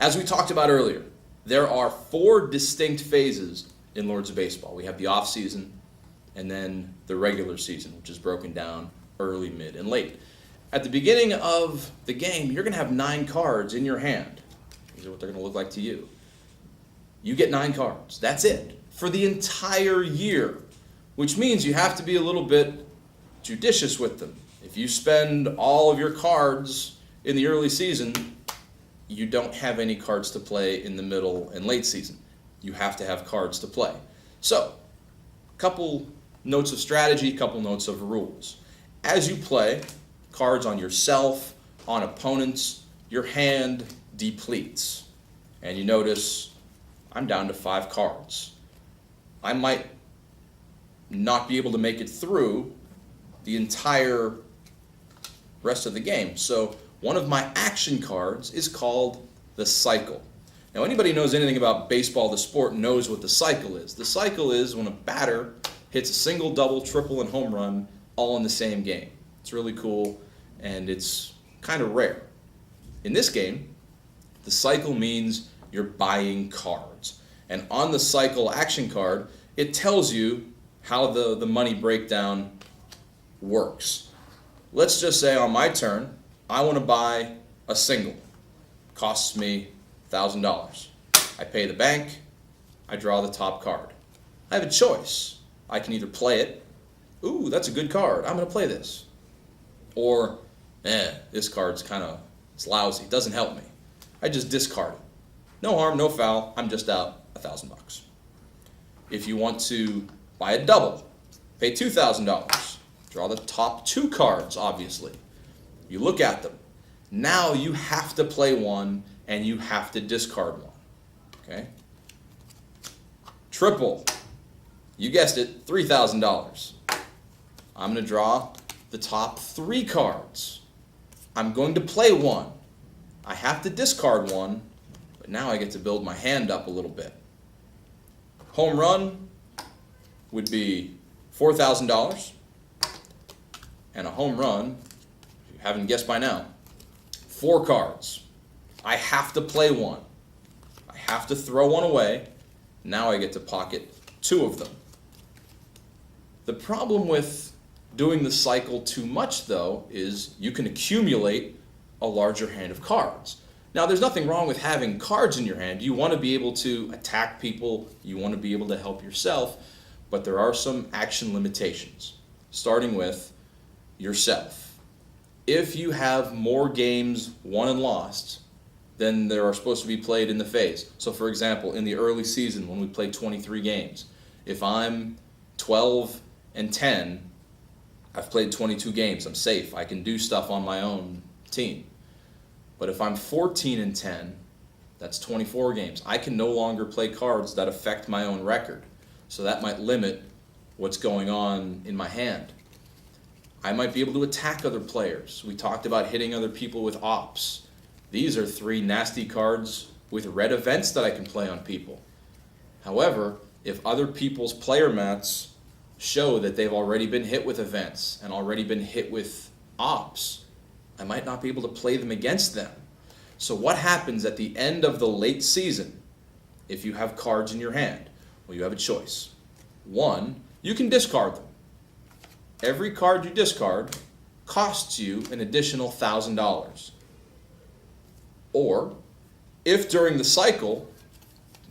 As we talked about earlier, there are 4 distinct phases in Lords of Baseball. We have the off season, and then the regular season, which is broken down early, mid, and late. At the beginning of the game, you're going to have 9 cards in your hand. These are what they're going to look like to you. You get 9 cards. That's it for the entire year, which means you have to be a little bit judicious with them. If you spend all of your cards in the early season, you don't have any cards to play in the middle and late season. You have to have cards to play. So, a couple notes of strategy, a couple notes of rules. As you play, cards on yourself, on opponents, your hand depletes. And you notice, I'm down to 5 cards. I might not be able to make it through the entire rest of the game. So one of my action cards is called the cycle. Now anybody who knows anything about baseball, the sport, knows what the cycle is. The cycle is when a batter hits a single, double, triple, and home run all in the same game. It's really cool, and it's kind of rare. In this game, the cycle means you're buying cards. And on the cycle action card, it tells you how the money breakdown works. Let's just say on my turn, I want to buy a single. Costs me $1,000. I pay the bank, I draw the top card. I have a choice. I can either play it, ooh, that's a good card, I'm going to play this. Or, this card's it's lousy, doesn't help me. I just discard it. No harm, no foul, I'm just out $1,000. If you want to buy a double, pay $2,000. Draw the top 2 cards, obviously. You look at them. Now you have to play one and you have to discard one. Okay? Triple. You guessed it, $3,000. I'm going to draw the top 3 cards. I'm going to play one. I have to discard one, but now I get to build my hand up a little bit. Home run would be $4,000. And a home run, if you haven't guessed by now, 4 cards. I have to play one. I have to throw one away. Now I get to pocket 2 of them. The problem with doing the cycle too much, though, is you can accumulate a larger hand of cards. Now, there's nothing wrong with having cards in your hand. You want to be able to attack people. You want to be able to help yourself. But there are some action limitations, starting with yourself. If you have more games won and lost than there are supposed to be played in the phase. So for example, in the early season when we play 23 games, if I'm 12-10, I've played 22 games, I'm safe. I can do stuff on my own team. But if I'm 14-10, that's 24 games. I can no longer play cards that affect my own record. So that might limit what's going on in my hand. I might be able to attack other players. We talked about hitting other people with ops. These are 3 nasty cards with red events that I can play on people. However, if other people's player mats show that they've already been hit with events and already been hit with ops, I might not be able to play them against them. So what happens at the end of the late season if you have cards in your hand? Well, you have a choice. 1, you can discard them. Every card you discard costs you an additional $1,000. Or, if during the cycle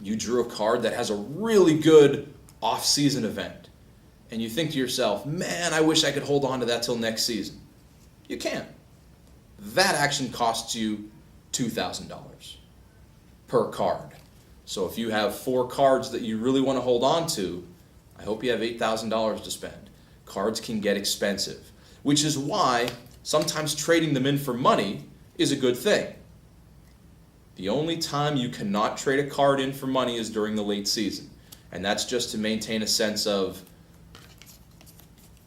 you drew a card that has a really good off-season event, and you think to yourself, man, I wish I could hold on to that till next season. You can't. That action costs you $2,000 per card. So if you have 4 cards that you really want to hold on to, I hope you have $8,000 to spend. Cards can get expensive, which is why sometimes trading them in for money is a good thing. The only time you cannot trade a card in for money is during the late season. And that's just to maintain a sense of,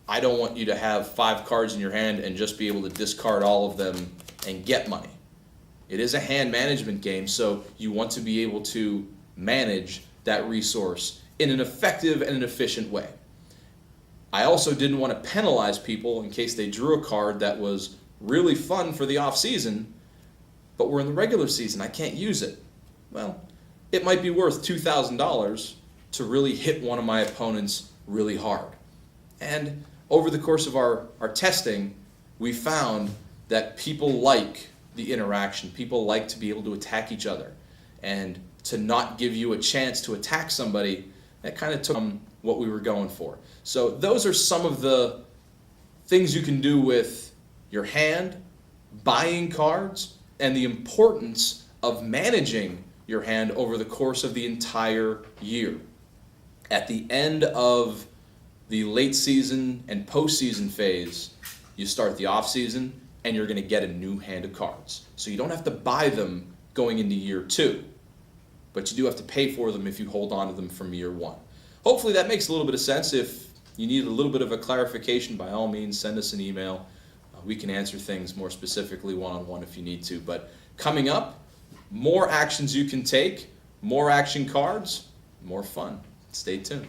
I don't want you to have 5 cards in your hand and just be able to discard all of them and get money. It is a hand management game, so you want to be able to manage that resource in an effective and an efficient way. I also didn't want to penalize people in case they drew a card that was really fun for the off season, but we're in the regular season. I can't use it. well, it might be worth $2,000 to really hit one of my opponents really hard. And over the course of our testing, we found that people like the interaction. People like to be able to attack each other. And to not give you a chance to attack somebody, that kind of took what we were going for. So those are some of the things you can do with your hand, buying cards, and the importance of managing your hand over the course of the entire year. At the end of the late season and postseason phase, you start the off season and you're going to get a new hand of cards. So you don't have to buy them going into year 2, but you do have to pay for them if you hold on to them from year 1. Hopefully that makes a little bit of sense. If you need a little bit of a clarification, by all means, send us an email. We can answer things more specifically one-on-one if you need to. But coming up, more actions you can take, more action cards, more fun. Stay tuned.